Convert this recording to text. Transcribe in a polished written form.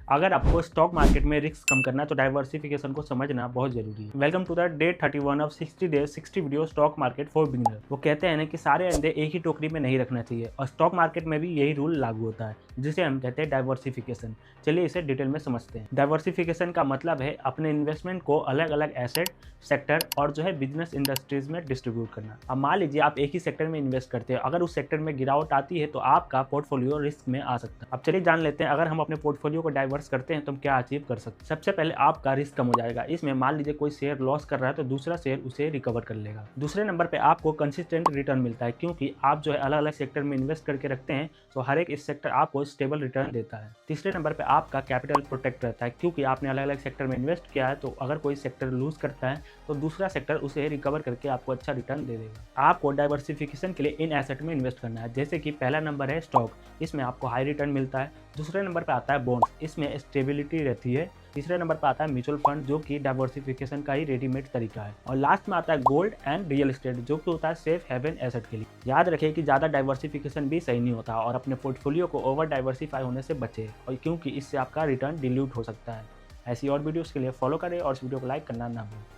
अगर आपको stock market में रिस्क कम करना है तो डाइवर्सिफिकेशन को समझना बहुत जरूरी है। Welcome to the day 31 of 60 days 60 video stock market for beginner. वो कहते हैं ना कि सारे अंडे एक ही टोकरी में नहीं रखना चाहिए और स्टॉक मार्केट में भी यही रूल लागू होता है, जिसे हम कहते हैं डाइवर्सिफिकेशन। चलिए इसे डिटेल में समझते हैं। डाइवर्सिफिकेशन का मतलब है अपने इन्वेस्टमेंट को अलग अलग एसेट, सेक्टर और बिजनेस इंडस्ट्रीज में डिस्ट्रीब्यूट करना। अब मान लीजिए आप एक ही सेक्टर में इन्वेस्ट करते हैं, अगर उस सेक्टर में गिरावट आती है तो आपका पोर्टफोलियो रिस्क में आ सकता है। अब चलिए जान लेते हैं, अगर हम अपने पोर्टफोलियो को डाइवर्स करते हैं तो हम क्या अचीव कर सकते हैं। सबसे पहले आपका रिस्क कम हो जाएगा। इसमें मान लीजिए कोई शेयर लॉस कर रहा है तो दूसरा शेयर उसे रिकवर कर लेगा। दूसरे नंबर पे आपको कंसिस्टेंट रिटर्न मिलता है, क्योंकि आप अलग अलग सेक्टर में इन्वेस्ट करके रखते हैं तो हर एक इस सेक्टर आपको स्टेबल रिटर्न देता है। तीसरे नंबर पे आपका कैपिटल प्रोटेक्ट रहता है, क्योंकि आपने अलग अलग सेक्टर में इन्वेस्ट किया है तो अगर कोई सेक्टर लूज करता है तो दूसरा सेक्टर उसे रिकवर करके आपको अच्छा रिटर्न दे देगा। आपको डाइवर्सिफिकेशन के लिए इन एसेट में इन्वेस्ट करना है, जैसे कि पहला नंबर है स्टॉक, इसमें आपको हाई रिटर्न मिलता है। दूसरे नंबर पर आता है बॉन्ड्स, इसमें स्टेबिलिटी रहती है। तीसरे नंबर पर आता है म्यूचुअल फंड, जो कि डाइवर्सिफिकेशन का ही रेडीमेड तरीका है। और लास्ट में आता है गोल्ड एंड रियल एस्टेट, जो कि होता है सेफ हेवन एसेट के लिए। याद रखें कि ज़्यादा डाइवर्सिफिकेशन भी सही नहीं होता और अपने पोर्टफोलियो को ओवर डाइवर्सिफाई होने से बचे, और क्योंकि इससे आपका रिटर्न डिल्यूट हो सकता है। ऐसी और वीडियोस के लिए फॉलो करें और इस वीडियो को लाइक करना ना भूलें।